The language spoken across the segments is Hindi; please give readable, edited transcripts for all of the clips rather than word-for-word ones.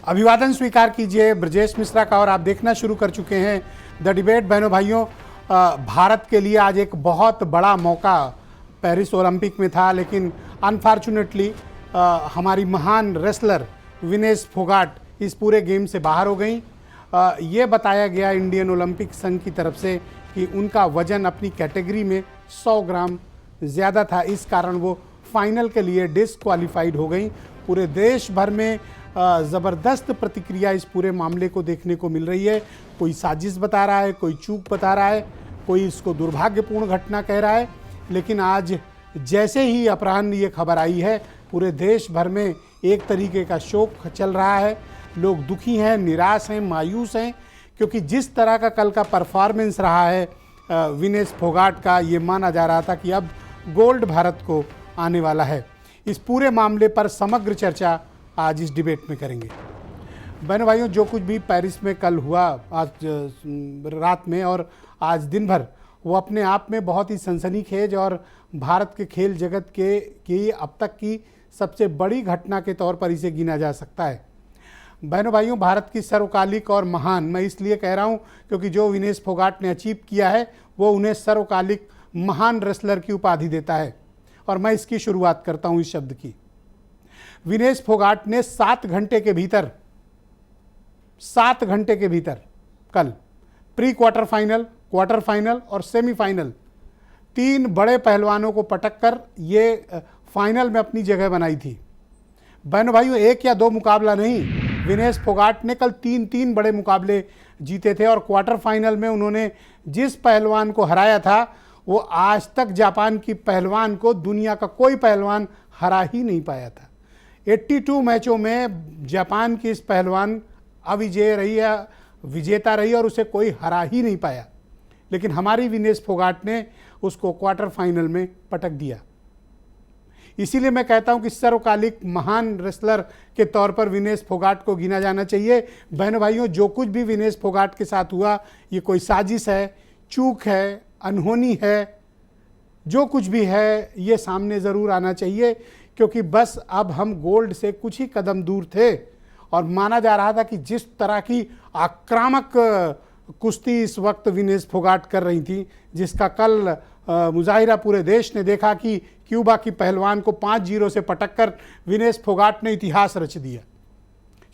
अभिवादन स्वीकार कीजिए ब्रजेश मिश्रा का। और आप देखना शुरू कर चुके हैं द डिबेट। बहनों भाइयों, भारत के लिए आज एक बहुत बड़ा मौका पेरिस ओलंपिक में था, लेकिन अनफॉर्चुनेटली हमारी महान रेसलर विनेश फोगाट इस पूरे गेम से बाहर हो गई। ये बताया गया इंडियन ओलंपिक संघ की तरफ से कि उनका वजन अपनी कैटेगरी में 100 ग्राम ज़्यादा था, इस कारण वो फाइनल के लिए डिसक्वालीफाइड हो गई। पूरे देश भर में ज़बरदस्त प्रतिक्रिया इस पूरे मामले को देखने को मिल रही है। कोई साजिश बता रहा है, कोई चूक बता रहा है, कोई इसको दुर्भाग्यपूर्ण घटना कह रहा है। लेकिन आज जैसे ही अपराह्न ये खबर आई है, पूरे देश भर में एक तरीके का शोक चल रहा है। लोग दुखी हैं, निराश हैं, मायूस हैं, क्योंकि जिस तरह का कल का परफॉर्मेंस रहा है विनेश फोगाट का, ये माना जा रहा था कि अब गोल्ड भारत को आने वाला है। इस पूरे मामले पर समग्र चर्चा आज इस डिबेट में करेंगे। बहनों भाइयों, जो कुछ भी पेरिस में कल हुआ आज रात में और आज दिन भर, वो अपने आप में बहुत ही सनसनीखेज और भारत के खेल जगत के अब तक की सबसे बड़ी घटना के तौर पर इसे गिना जा सकता है। बहनों भाइयों, भारत की सर्वकालिक और महान, मैं इसलिए कह रहा हूँ क्योंकि जो विनेश फोगाट ने अचीव किया है वो उन्हें सर्वकालिक महान रेसलर की उपाधि देता है। और मैं इसकी शुरुआत करता हूँ इस शब्द की। विनेश फोगाट ने 7 घंटे के भीतर कल pre quarter final, quarter final और सेमीफाइनल 3 बड़े पहलवानों को पटककर ये फाइनल में अपनी जगह बनाई थी। बहनों भाइयों, 1 या 2 मुकाबला नहीं, विनेश फोगाट ने कल 3 बड़े मुकाबले जीते थे। और क्वार्टर फाइनल में उन्होंने जिस पहलवान को हराया था, वो आज तक जापान की पहलवान को दुनिया का कोई पहलवान हरा ही नहीं पाया था। 82 मैचों में जापान की इस पहलवान अविजेय रही है, विजेता रही, और उसे कोई हरा ही नहीं पाया। लेकिन हमारी विनेश फोगाट ने उसको क्वार्टर फाइनल में पटक दिया। इसीलिए मैं कहता हूं कि सर्वकालिक महान रेसलर के तौर पर विनेश फोगाट को गिना जाना चाहिए। बहनों भाइयों, जो कुछ भी विनेश फोगाट के साथ हुआ, ये कोई साजिश है, चूक है, अनहोनी है, जो कुछ भी है ये सामने ज़रूर आना चाहिए, क्योंकि बस अब हम गोल्ड से कुछ ही कदम दूर थे। और माना जा रहा था कि जिस तरह की आक्रामक कुश्ती इस वक्त विनेश फोगाट कर रही थी, जिसका कल मुजाहिरा पूरे देश ने देखा कि क्यूबा की पहलवान को 5-0 से पटककर विनेश फोगाट ने इतिहास रच दिया।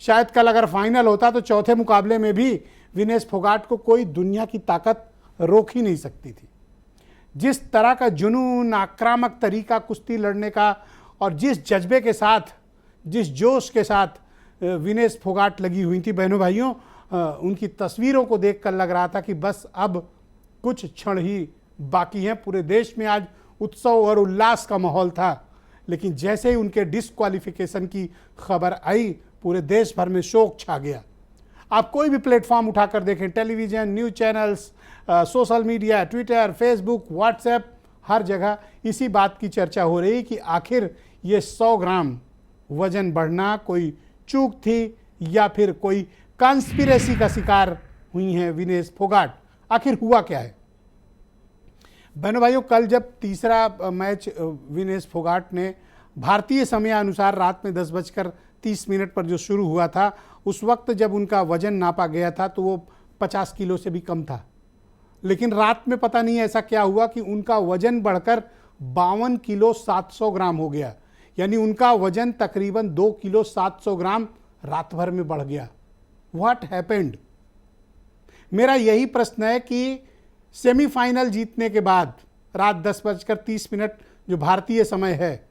शायद कल अगर फाइनल होता तो चौथे मुकाबले में भी विनेश फोगाट को कोई दुनिया की ताकत रोक ही नहीं सकती थी। जिस तरह का जुनून, आक्रामक तरीका कुश्ती लड़ने का, और जिस जज्बे के साथ, जिस जोश के साथ विनेश फोगाट लगी हुई थी, बहनों भाइयों, उनकी तस्वीरों को देखकर लग रहा था कि बस अब कुछ क्षण ही बाकी हैं। पूरे देश में आज उत्सव और उल्लास का माहौल था। लेकिन जैसे ही उनके डिस्क्वालिफिकेशन की खबर आई, पूरे देश भर में शोक छा गया। आप कोई भी प्लेटफॉर्म उठाकर देखें, television, news channels, social media, Twitter, Facebook, WhatsApp, हर जगह इसी बात की चर्चा हो रही कि आखिर ये 100 ग्राम वजन बढ़ना कोई चूक थी या फिर कोई कॉन्स्पिरेसी का शिकार हुई हैं विनेश फोगाट। आखिर हुआ क्या है? बहनों भाइयों, कल जब तीसरा मैच विनेश फोगाट ने भारतीय समय अनुसार रात में 10:30 पर जो शुरू हुआ था, उस वक्त जब उनका वजन नापा गया था तो वो 50 किलो से भी कम था। लेकिन रात में पता नहीं ऐसा क्या हुआ कि उनका वजन बढ़कर 52 किलो 700 ग्राम हो गया। यानी उनका वजन तकरीबन 2 किलो 700 ग्राम रात भर में बढ़ गया। What happened? मेरा यही प्रश्न है कि सेमीफाइनल जीतने के बाद रात 10:30 जो भारतीय समय है,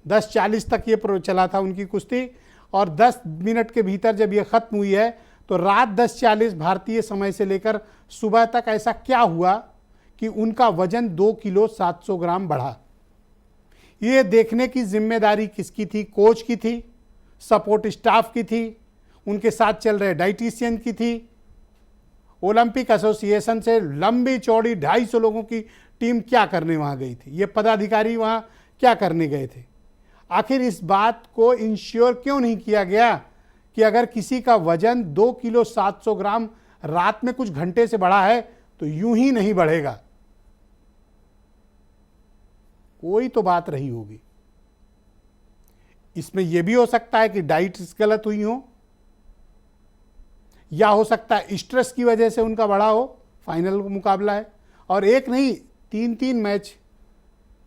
10:40 तक ये चला था उनकी कुश्ती, और 10 मिनट के भीतर जब ये ख़त्म हुई है तो रात 10:40 भारतीय समय से लेकर सुबह तक ऐसा क्या हुआ कि उनका वजन 2 किलो 700 ग्राम बढ़ा? ये देखने की जिम्मेदारी किसकी थी? कोच की थी, सपोर्ट स्टाफ की थी, उनके साथ चल रहे डाइटिशियन की थी, ओलंपिक एसोसिएशन से लंबी चौड़ी 250 लोगों की टीम क्या करने वहाँ गई थी? ये पदाधिकारी वहाँ क्या करने गए थे? आखिर इस बात को इंश्योर क्यों नहीं किया गया कि अगर किसी का वजन 2 किलो 700 ग्राम रात में कुछ घंटे से बढ़ा है तो यूं ही नहीं बढ़ेगा? कोई तो बात रही होगी। इसमें यह भी हो सकता है कि डाइट्स गलत हुई हो, या हो सकता है स्ट्रेस की वजह से उनका बढ़ा हो, फाइनल मुकाबला है। और एक नहीं, 3-3 मैच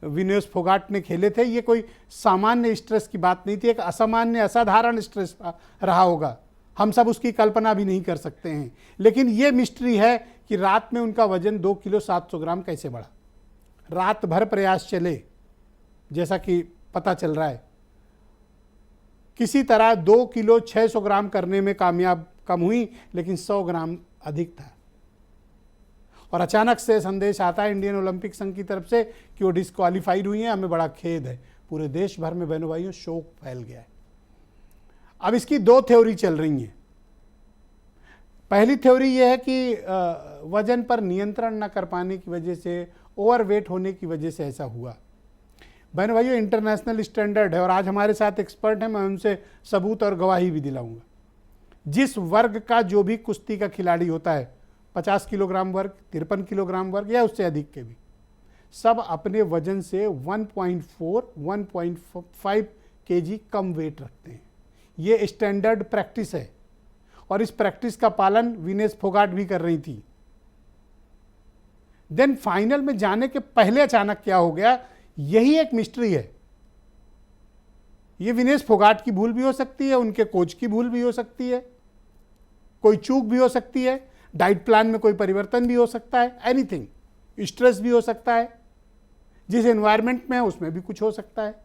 विनेश फोगाट ने खेले थे। ये कोई सामान्य स्ट्रेस की बात नहीं थी, एक असामान्य असाधारण स्ट्रेस रहा होगा, हम सब उसकी कल्पना भी नहीं कर सकते हैं। लेकिन ये मिस्ट्री है कि रात में उनका वजन 2 किलो 700 ग्राम कैसे बढ़ा। रात भर प्रयास चले, जैसा कि पता चल रहा है, किसी तरह 2 किलो 600 ग्राम करने में कामयाब कम हुई, लेकिन 100 ग्राम अधिक था। और अचानक से संदेश आता है इंडियन ओलंपिक संघ की तरफ से कि वो डिस्क्वालीफाइड हुई हैं। हमें बड़ा खेद है। पूरे देश भर में बहनों भाइयों शोक फैल गया है। अब इसकी 2 थ्योरी चल रही हैं। पहली थ्योरी यह है कि वजन पर नियंत्रण न कर पाने की वजह से, ओवरवेट होने की वजह से ऐसा हुआ। बहनों भाइयों, इंटरनेशनल स्टैंडर्ड है और आज हमारे साथ एक्सपर्ट हैं, मैं उनसे सबूत और गवाही भी दिलाऊंगा। जिस वर्ग का जो भी कुश्ती का खिलाड़ी होता है, 50 किलोग्राम वर्ग, 53 किलोग्राम वर्ग या उससे अधिक के भी, सब अपने वजन से 1.4-1.5 kg कम वेट रखते हैं। ये स्टैंडर्ड प्रैक्टिस है और इस प्रैक्टिस का पालन विनेश फोगाट भी कर रही थी। देन फाइनल में जाने के पहले अचानक क्या हो गया, यही एक मिस्ट्री है। ये विनेश फोगाट की भूल भी हो सकती है, उनके कोच की भूल भी हो सकती है, कोई चूक भी हो सकती है, डाइट प्लान में कोई परिवर्तन भी हो सकता है, एनीथिंग, स्ट्रेस भी हो सकता है, जिस एनवायरनमेंट में है उसमें भी कुछ हो सकता है।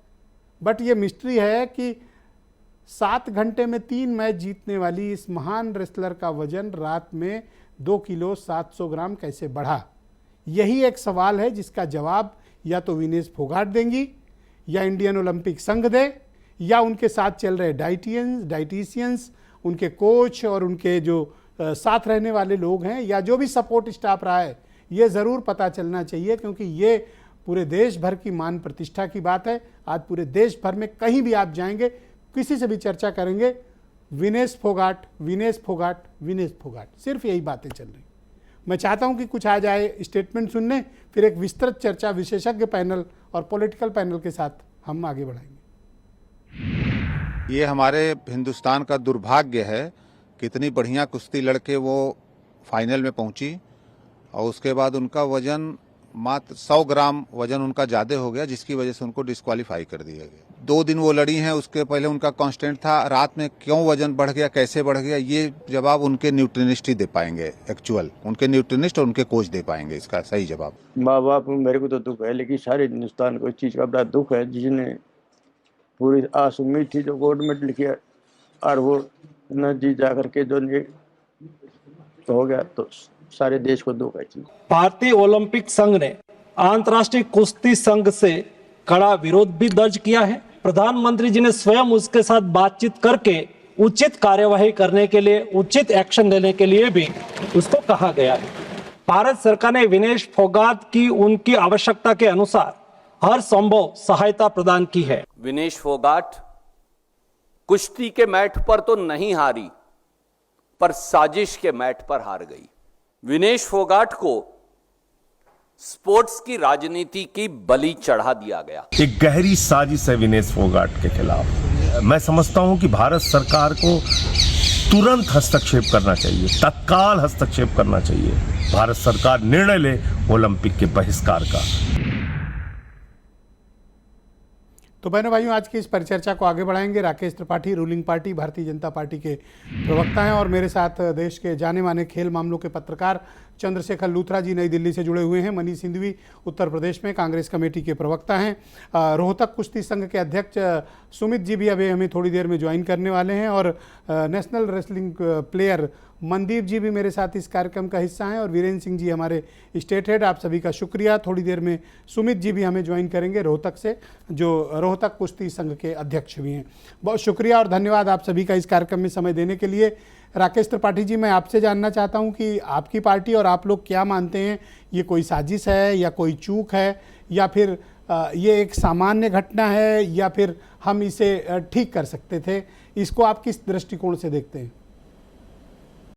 बट ये मिस्ट्री है कि 7 घंटे में 3 मैच जीतने वाली इस महान रेसलर का वजन रात में 2 किलो 700 ग्राम कैसे बढ़ा। यही एक सवाल है जिसका जवाब या तो विनेश फोगाट देंगी, या इंडियन ओलंपिक संघ दे, या उनके साथ चल रहे डाइटिशियंस, उनके कोच और उनके जो साथ रहने वाले लोग हैं, या जो भी सपोर्ट स्टाफ रहा है। ये ज़रूर पता चलना चाहिए, क्योंकि ये पूरे देश भर की मान प्रतिष्ठा की बात है। आज पूरे देश भर में कहीं भी आप जाएंगे, किसी से भी चर्चा करेंगे, विनेश फोगाट, विनेश फोगाट, विनेश फोगाट, सिर्फ यही बातें चल रही। मैं चाहता हूं कि कुछ आ जाए स्टेटमेंट सुनने, फिर एक विस्तृत चर्चा विशेषज्ञ पैनल और पॉलिटिकल पैनल के साथ हम आगे बढ़ाएंगे। ये हमारे हिंदुस्तान का दुर्भाग्य है, कितनी बढ़िया कुश्ती लड़के वो फाइनल में पहुंची और उसके बाद उनका वजन मात्र 100 ग्राम वजन उनका ज़्यादा हो गया, जिसकी वजह से उनको डिस्क्वालीफाई कर दिया गया। 2 दिन वो लड़ी हैं, उसके पहले उनका कांस्टेंट था। रात में क्यों वजन बढ़ गया, कैसे बढ़ गया, ये जवाब उनके न्यूट्रिनिस्ट ही दे पाएंगे। एक्चुअल उनके न्यूट्रिनिस्ट और उनके कोच दे पाएंगे इसका सही जवाब। माँ बाप मेरे को तो दुख है, लेकिन सारे हिंदुस्तान को इस चीज़ का बड़ा दुख है, जिसने पूरी आस उम्मीद थी जो गोल्ड मेडल किया और वो न जी जा करके जो तो हो गया, तो सारे देश को दुख है। भारतीय ओलंपिक संघ ने अंतर्राष्ट्रीय कुश्ती संघ से कड़ा विरोध भी दर्ज किया है। प्रधानमंत्री जी ने स्वयं उसके साथ बातचीत करके उचित कार्यवाही करने के लिए, उचित एक्शन लेने के लिए भी उसको कहा गया है। भारत सरकार ने विनेश फोगाट की उनकी आवश्यकता के अनुसार हर संभव सहायता प्रदान की है। विनेश फोगाट कुश्ती के मैट पर तो नहीं हारी, पर साजिश के मैट पर हार गई। विनेश फोगाट को स्पोर्ट्स की राजनीति की बलि चढ़ा दिया गया। एक गहरी साजिश है विनेश फोगाट के खिलाफ। मैं समझता हूं कि भारत सरकार को तुरंत हस्तक्षेप करना चाहिए, तत्काल हस्तक्षेप करना चाहिए। भारत सरकार निर्णय ले ओलंपिक के बहिष्कार का। तो बहनों भाइयों, आज की इस परिचर्चा को आगे बढ़ाएंगे। Rakesh Tripathi ruling party Bharatiya Janata party के प्रवक्ता हैं और मेरे साथ देश के जाने माने खेल मामलों के पत्रकार चंद्रशेखर लूथरा जी नई दिल्ली से जुड़े हुए हैं। मनीष सिंघवी उत्तर प्रदेश में कांग्रेस कमेटी के प्रवक्ता हैं। रोहतक कुश्ती संघ के अध्यक्ष सुमित जी भी अभी हमें थोड़ी देर में ज्वाइन करने वाले हैं और नेशनल रेसलिंग प्लेयर मनदीप जी भी मेरे साथ इस कार्यक्रम का हिस्सा हैं और वीरेंद्र सिंह जी हमारे स्टेट हेड। आप सभी का शुक्रिया। थोड़ी देर में सुमित जी भी हमें ज्वाइन करेंगे रोहतक से, जो रोहतक कुश्ती संघ के अध्यक्ष भी हैं। बहुत शुक्रिया और धन्यवाद आप सभी का इस कार्यक्रम में समय देने के लिए। राकेश त्रिपाठी जी, मैं आपसे जानना चाहता हूं कि आपकी पार्टी और आप लोग क्या मानते हैं, ये कोई साजिश है या कोई चूक है, या फिर ये एक सामान्य घटना है, या फिर हम इसे ठीक कर सकते थे? इसको आप किस दृष्टिकोण से देखते हैं?